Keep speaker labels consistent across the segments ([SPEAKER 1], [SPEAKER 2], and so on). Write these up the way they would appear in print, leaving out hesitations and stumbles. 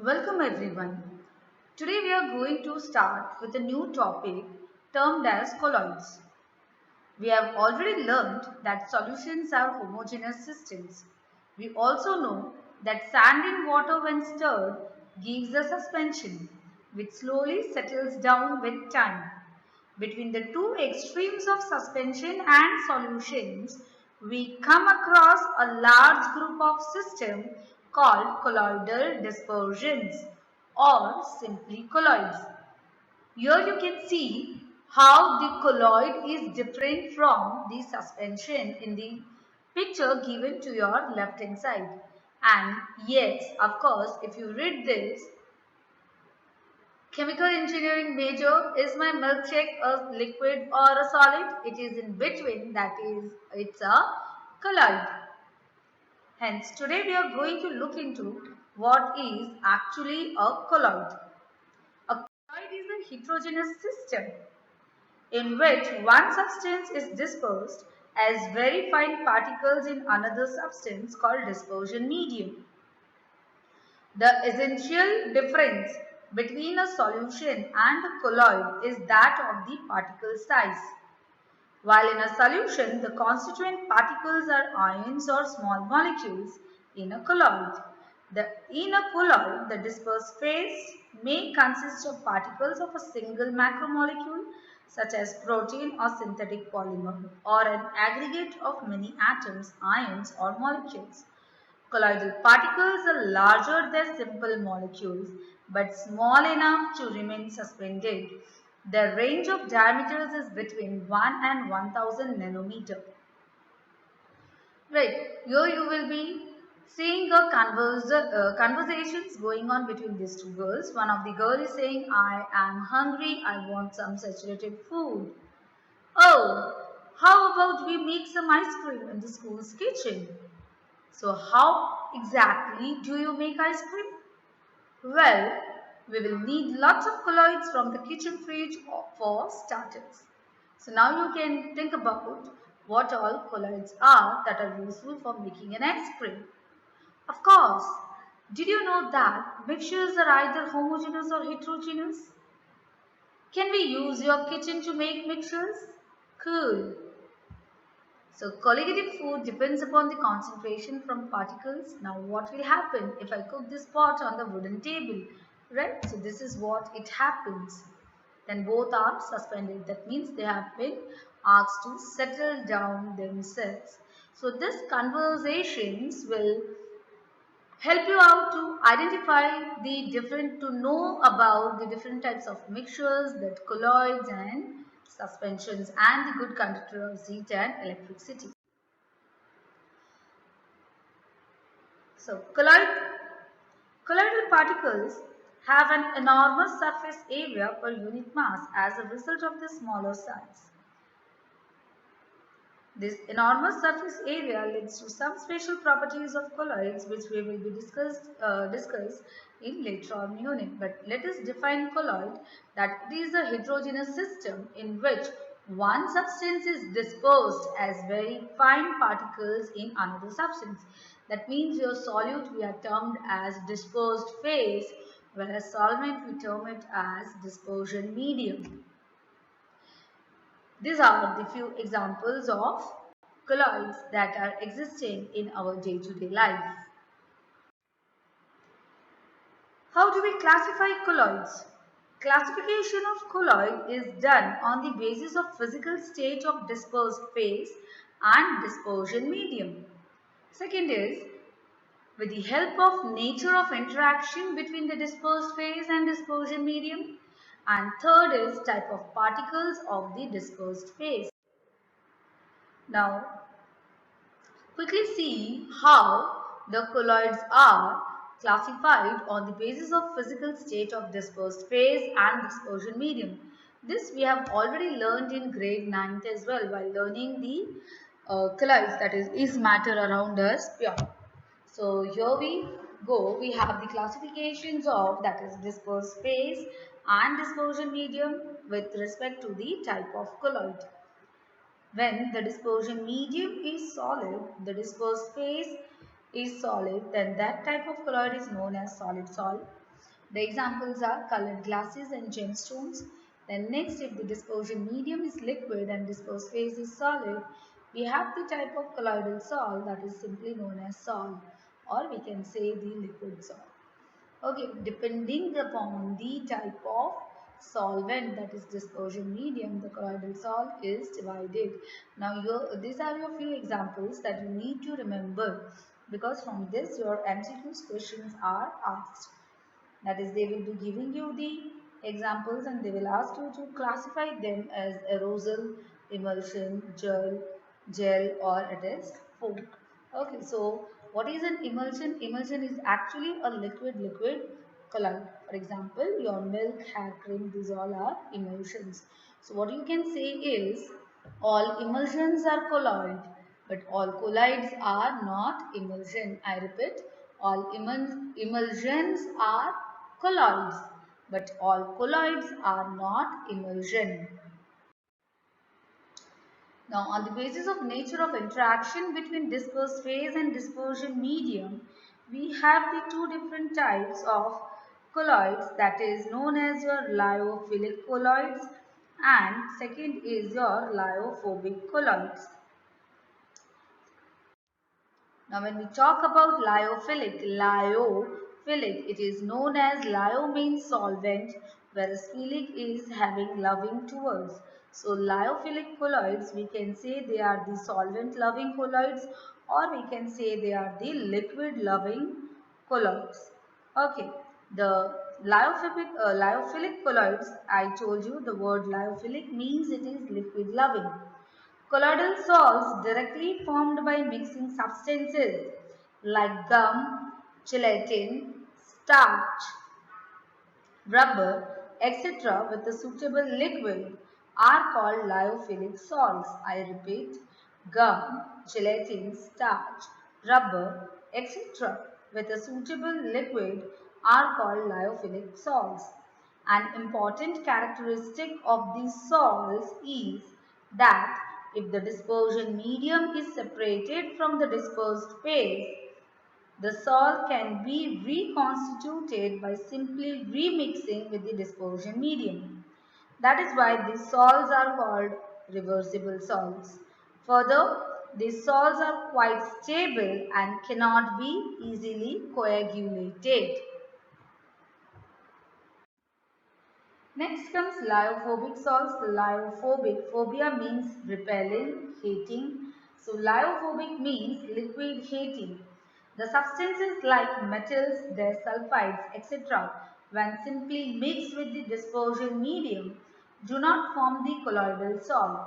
[SPEAKER 1] Welcome everyone. Today we are going to start with a new topic termed as colloids. We have already learned that solutions are homogeneous systems. We also know that sand in water when stirred gives a suspension which slowly settles down with time. Between the two extremes of suspension and solutions, we come across a large group of systems called colloidal dispersions or simply colloids. Here you can see how the colloid is different from the suspension in the picture given to your left hand side. And yes, of course, if you read this, chemical engineering major, is my milkshake a liquid or a solid? It is in between, that is, it's a colloid. Hence, today we are going to look into what is actually a colloid. A colloid is a heterogeneous system in which one substance is dispersed as very fine particles in another substance called dispersion medium. The essential difference between a solution and a colloid is that of the particle size. While in a solution, the constituent particles are ions or small molecules. In a colloid, the dispersed phase may consist of particles of a single macromolecule such as protein or synthetic polymer or an aggregate of many atoms, ions or molecules. Colloidal particles are larger than simple molecules but small enough to remain suspended. Their range of diameters is between 1 and 1000 nanometer. Right, here you will be seeing a conversations going on between these two girls. One of the girl is saying, I am hungry, I want some saturated food. Oh, how about we make some ice cream in the school's kitchen? So how exactly do you make ice cream? Well, we will need lots of colloids from the kitchen fridge for starters. So now you can think about what all colloids are that are useful for making an ice cream. Of course, did you know that mixtures are either homogeneous or heterogeneous? Can we use your kitchen to make mixtures? Cool. So colligative food depends upon the concentration from particles. Now what will happen if I cook this pot on the wooden table? Right? So this is what it happens. Then both are suspended. That means they have been asked to settle down themselves. So this conversations will help you out to identify the different, to know about the different types of mixtures, that colloids and suspensions and the good conductor of heat and electricity. So colloidal particles have an enormous surface area per unit mass as a result of the smaller size. This enormous surface area leads to some special properties of colloids which we will be discuss in later on unit. But let us define colloid, that it is a heterogeneous system in which one substance is dispersed as very fine particles in another substance. That means your solute we are termed as dispersed phase, whereas solvent we term it as dispersion medium. These are the few examples of colloids that are existing in our day-to-day life. How do we classify colloids? Classification of colloid is done on the basis of physical state of dispersed phase and dispersion medium. Second is with the help of nature of interaction between the dispersed phase and dispersion medium. And third is type of particles of the dispersed phase. Now, quickly see how the colloids are classified on the basis of physical state of dispersed phase and dispersion medium. This we have already learned in grade 9th as well while learning the colloids, that is matter around us pure. So here we go, we have the classifications of, that is dispersed phase and dispersion medium with respect to the type of colloid. When the dispersion medium is solid, the dispersed phase is solid, then that type of colloid is known as solid sol. The examples are colored glasses and gemstones. Then next, if the dispersion medium is liquid and dispersed phase is solid, we have the type of colloidal sol that is simply known as sol, or we can say the liquid sol. Okay, depending upon the type of solvent, that is dispersion medium, the colloidal sol is divided. Now, these are your few examples that you need to remember, because from this your MCQs questions are asked. That is, they will be giving you the examples and they will ask you to classify them as aerosol, emulsion, gel, or it is foam. Okay, so what is an emulsion? Emulsion is actually a liquid colloid. For example, your milk, hair cream, these all are emulsions. So what you can say is all emulsions are colloid, but all colloids are not emulsion. I repeat, all emulsions are colloids, but all colloids are not emulsion. Now, on the basis of nature of interaction between dispersed phase and dispersion medium, we have the two different types of colloids, that is known as your lyophilic colloids and second is your lyophobic colloids. Now when we talk about lyophilic, it is known as lyo means solvent, whereas philic is having loving towards. So lyophilic colloids, we can say they are the solvent loving colloids, or we can say they are the liquid loving colloids. Okay, the lyophilic colloids, I told you the word lyophilic means it is liquid loving. Colloidal salts directly formed by mixing substances like gum, gelatin, starch, rubber, etc. with a suitable liquid are called lyophilic salts. I repeat, gum, gelatin, starch, rubber, etc. with a suitable liquid are called lyophilic salts. An important characteristic of these salts is that if the dispersion medium is separated from the dispersed phase, the salt can be reconstituted by simply remixing with the dispersion medium. That is why these salts are called reversible salts. Further, these salts are quite stable and cannot be easily coagulated. Next comes lyophobic salts. Lyophobic, phobia means repelling, hating. So lyophobic means liquid hating. The substances like metals, their sulfides, etc., when simply mixed with the dispersion medium, do not form the colloidal salt.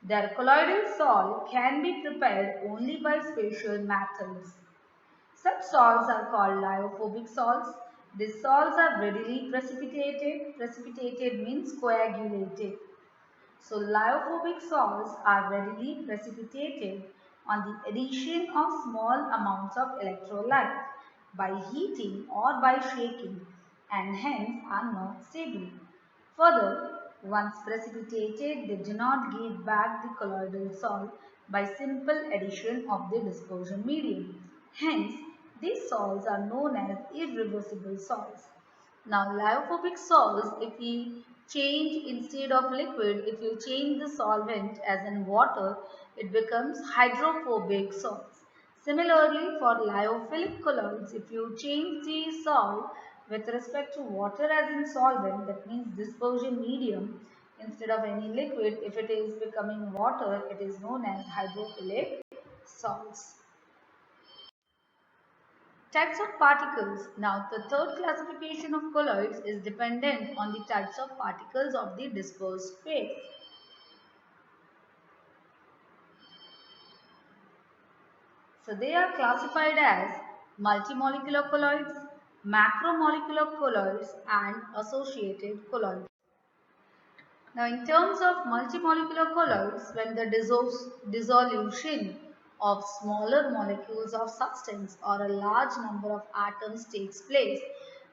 [SPEAKER 1] Their colloidal salt can be prepared only by special methods. Such salts are called lyophobic salts. These salts are readily precipitated. Precipitated means coagulated. So lyophobic salts are readily precipitated on the addition of small amounts of electrolyte by heating or by shaking and hence are not stable. Further, once precipitated, they do not give back the colloidal salt by simple addition of the dispersion medium. Hence, these salts are known as irreversible salts. Now, lyophobic salts, if we change instead of liquid, if you change the solvent as in water, it becomes hydrophobic salts. Similarly, for lyophilic colloids, if you change the salt with respect to water as in solvent, that means dispersion medium, instead of any liquid, if it is becoming water, it is known as hydrophilic salts. Types of particles. Now, the third classification of colloids is dependent on the types of particles of the dispersed phase. So, they are classified as multimolecular colloids, macromolecular colloids, and associated colloids. Now, in terms of multimolecular colloids, when the dissolution of smaller molecules of substance or a large number of atoms takes place,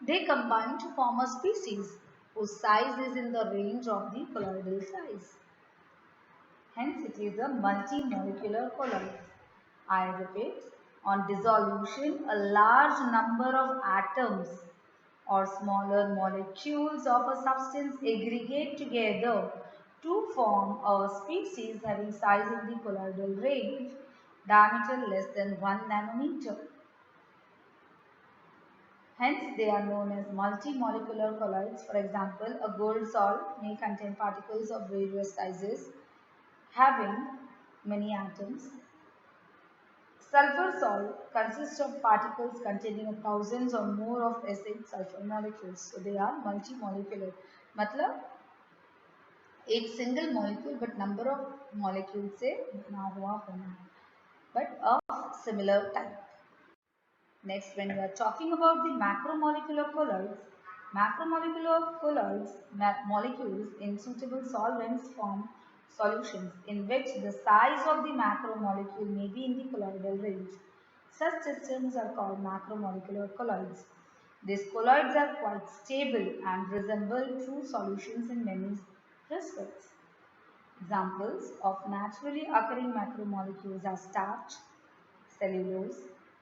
[SPEAKER 1] they combine to form a species whose size is in the range of the colloidal size. Hence, it is a multimolecular colloid. I repeat, on dissolution, a large number of atoms or smaller molecules of a substance aggregate together to form a species having size in the colloidal range, diameter less than 1 nanometer. Hence, they are known as multimolecular colloids. For example, a gold salt may contain particles of various sizes having many atoms. Sulfur salt consists of particles containing thousands or more of acid sulfur molecules. So they are multimolecular. मतलब एक single molecule but number of molecules से बना हुआ होना है, but of similar type. Next, when we are talking about the macromolecular colloids molecules in suitable solvents form solutions in which the size of the macromolecule may be in the colloidal range. Such systems are called macromolecular colloids. These colloids are quite stable and resemble true solutions in many respects. Examples of naturally occurring macromolecules are starch, cellulose,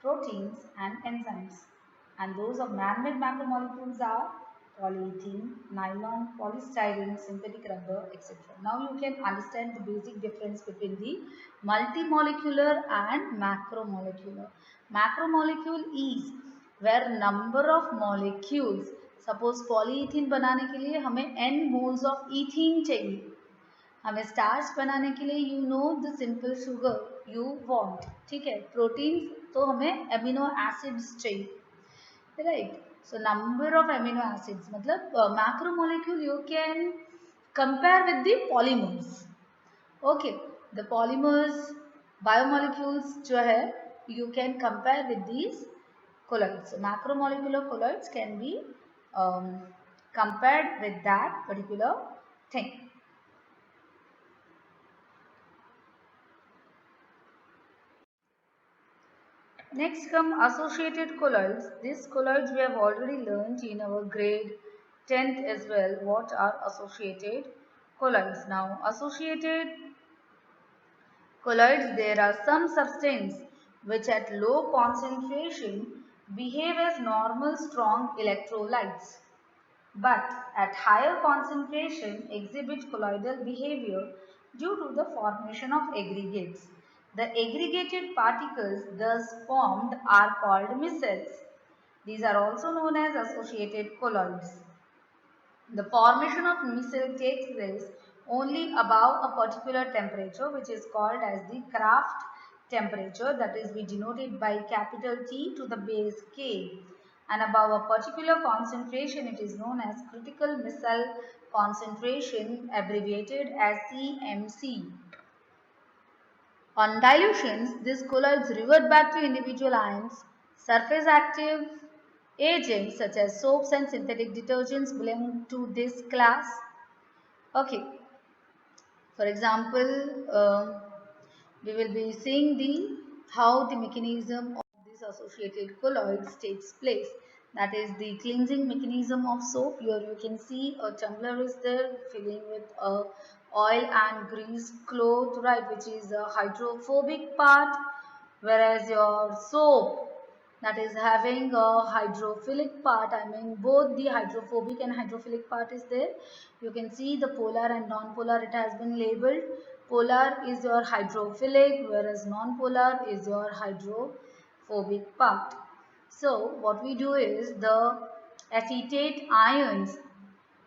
[SPEAKER 1] proteins and enzymes. And those of man-made macromolecules are polyethylene, nylon, polystyrene, synthetic rubber, etc. Now you can understand the basic difference between the multimolecular and macromolecular. Macromolecule is where number of molecules, suppose polyethylene बनाने के लिए हमें n moles of ethene चाहिए, हमें starch बनाने के लिए you know the simple sugar you want, ठीक है. प्रोटीन तो हमें एमिनो एसिड्स चाहिए, right. So number of amino acids मतलब macromolecule you can compare with the polymers. Okay, the polymers biomolecules जो है you can compare with these colloids. So macromolecular colloids can be compared with that particular thing. Next come associated colloids. These colloids we have already learned in our grade 10th as well. What are associated colloids? Now associated colloids, there are some substances which at low concentration behave as normal strong electrolytes, but at higher concentration exhibit colloidal behavior due to the formation of aggregates. The aggregated particles thus formed are called micelles. These are also known as associated colloids. The formation of micelle takes place only above a particular temperature, which is called as the Kraft temperature, that is we denote it by capital T to the base K, and above a particular concentration it is known as critical micelle concentration, abbreviated as CMC. On dilutions, these colloids revert back to individual ions. Surface active agents such as soaps and synthetic detergents belong to this class. Okay, for example, we will be seeing how the mechanism of these associated colloids takes place. That is the cleansing mechanism of soap. Here you can see a tumbler is there filling with a oil and grease cloth, right, which is a hydrophobic part, whereas your soap that is having a hydrophilic part. I mean both the hydrophobic and hydrophilic part is there. You can see the polar and non-polar, it has been labeled. Polar is your hydrophilic, whereas non-polar is your hydrophobic part. So what we do is the acetate ions,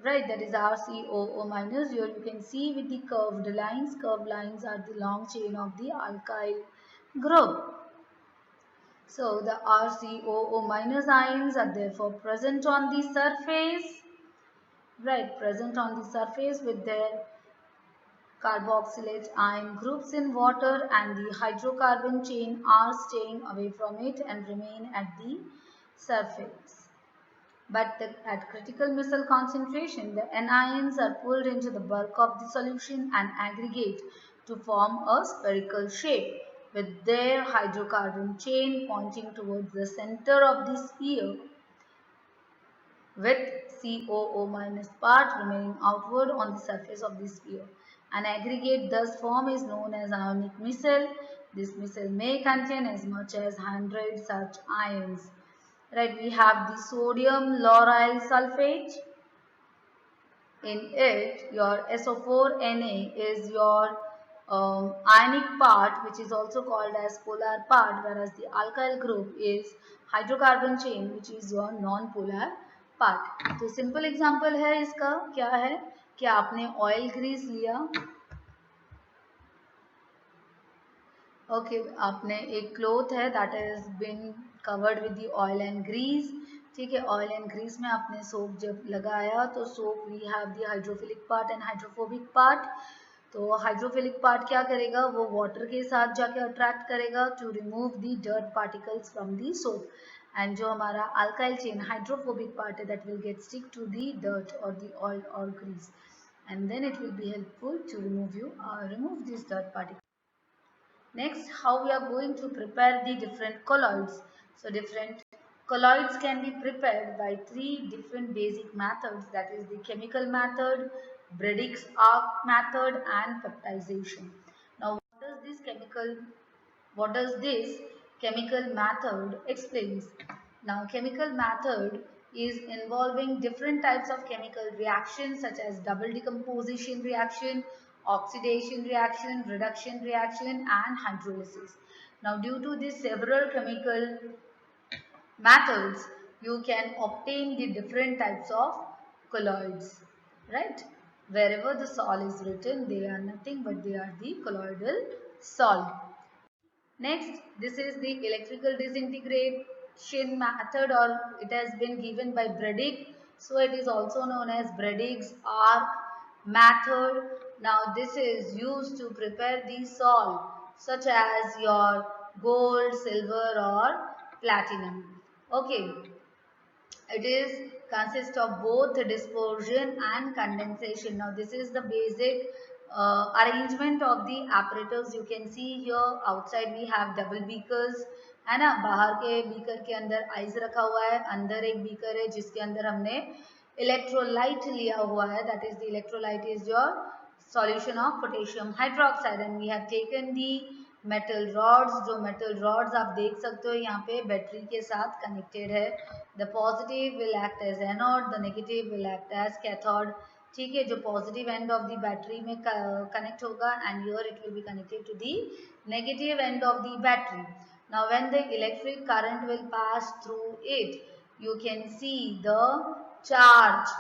[SPEAKER 1] right, that is RCOO minus. Here you can see with the curved lines. Curved lines are the long chain of the alkyl group. So the RCOO minus ions are therefore present on the surface, right, present on the surface with their carboxylate ion groups in water, and the hydrocarbon chain are staying away from it and remain at the surface. But at critical micelle concentration, the anions are pulled into the bulk of the solution and aggregate to form a spherical shape, with their hydrocarbon chain pointing towards the center of the sphere, with COO minus part remaining outward on the surface of the sphere. An aggregate thus formed is known as ionic micelle. This micelle may contain as much as 100 such ions. right? We have the sodium lauryl sulfate. In it, your SO4Na is your ionic part, which is also called as polar part, whereas the alkyl group is hydrocarbon chain, which is your non-polar part. तो simple example है इसका क्या है कि आपने oil grease लिया, okay आपने एक क्लोथ है that is been covered with the oil and grease, ठीक है, ऑयल एंड ग्रीस में आपने सोप जब लगाया तो soap we have the hydrophilic part and hydrophobic part. तो हाइड्रोफिलिक पार्ट क्या करेगा, वो वाटर के साथ जाके अट्रैक्ट करेगा to remove the dirt particles from the soap, and जो हमारा अल्काइल चेन हाइड्रोफोबिक पार्ट है that will get stick to the dirt और द ऑयल और grease, and then it will be helpful to remove this dirt particle. Next, how we are going to prepare the different colloids. So, different colloids can be prepared by three different basic methods, that is the chemical method, Bradig's arc method and peptization. Now, what does this chemical method explains? Now, chemical method is involving different types of chemical reactions such as double decomposition reaction, oxidation reaction, reduction reaction and hydrolysis. Now, due to these several chemical methods, you can obtain the different types of colloids, right? Wherever the sol is written, they are nothing but they are the colloidal sol. Next, this is the electrical disintegration method, or it has been given by Bredig. So, it is also known as Bredig's arc method. Now, this is used to prepare the salt such as your gold, silver or platinum. Okay. It is consists of both dispersion and condensation. Now this is the basic arrangement of the apparatus. You can see here outside we have double beakers है ना, बाहर के beaker के अंदर ice रखा हुआ है, अंदर एक बीकर है जिसके अंदर हमने इलेक्ट्रोलाइट लिया हुआ है, that is the electrolyte is your solution of potassium hydroxide, and we have taken the metal rods, जो मेटल रॉड्स आप देख सकते हो यहाँ पे बैटरी के साथ कनेक्टेड है, the positive will act as anode, the negative will act as cathode, ठीक है, जो positive end of the battery में कनेक्ट होगा and here it will be connected to the negative end of the battery. Now when the electric current will pass through it you can see the charge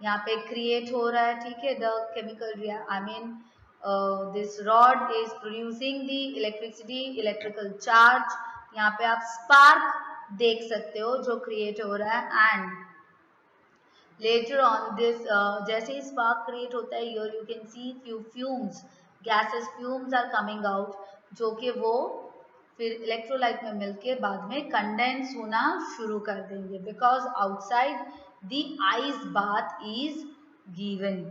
[SPEAKER 1] यहाँ पे create हो रहा है, ठीक है, the chemical I mean this rod is producing the electrical charge, यहाँ पे आप spark देख सकते हो जो create हो रहा है, and later on this जैसे ही spark create होता है here you can see few fumes, gases fumes are coming out, जो कि वो फिर इलेक्ट्रोलाइट में मिलके बाद में कंडेंस होना शुरू कर देंगे, because outside the ice bath is given.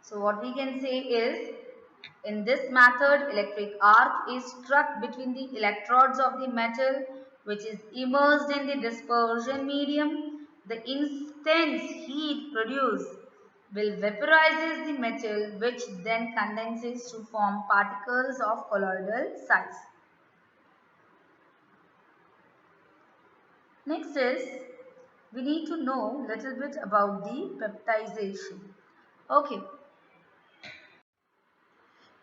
[SPEAKER 1] So what we can say is, in this method, electric arc is struck between the electrodes of the metal which is immersed in the dispersion medium. The intense heat produced will vaporizes the metal, which then condenses to form particles of colloidal size. Next is, we need to know little bit about the peptization. Okay.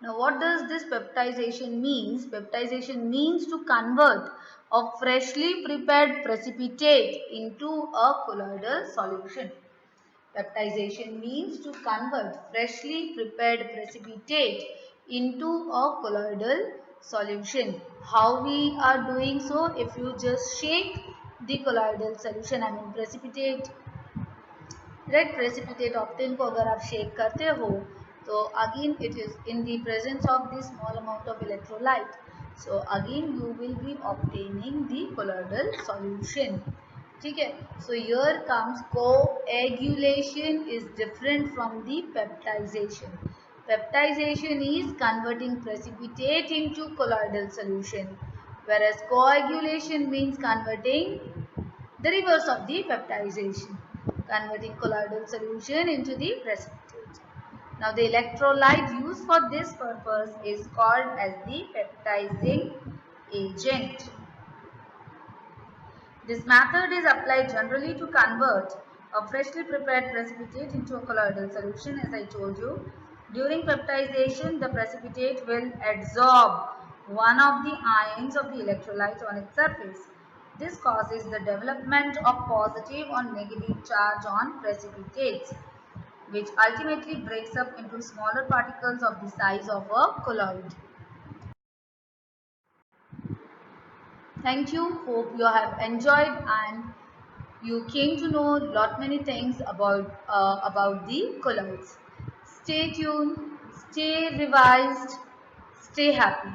[SPEAKER 1] Now, what does this peptization means? Peptization means to convert a freshly prepared precipitate into a colloidal solution. Peptization means to convert freshly prepared precipitate into a colloidal solution. How we are doing so? If you just shake the colloidal solution, I mean precipitate, red precipitate octane को अगर आप shake करते हो तो again it is in the presence of this small amount of electrolyte, so again you will be obtaining the colloidal solution, ठीक है। So here comes coagulation is different from the peptization. Peptization is converting precipitate into colloidal solution, whereas coagulation means converting the reverse of the peptization, converting colloidal solution into the precipitate. Now the electrolyte used for this purpose is called as the peptizing agent. This method is applied generally to convert a freshly prepared precipitate into a colloidal solution, as I told you. During peptization, the precipitate will adsorb one of the ions of the electrolyte on its surface. This causes the development of positive or negative charge on precipitates, which ultimately breaks up into smaller particles of the size of a colloid. Thank you. Hope you have enjoyed and you came to know lot many things about the colloids. Stay tuned, stay revised, stay happy.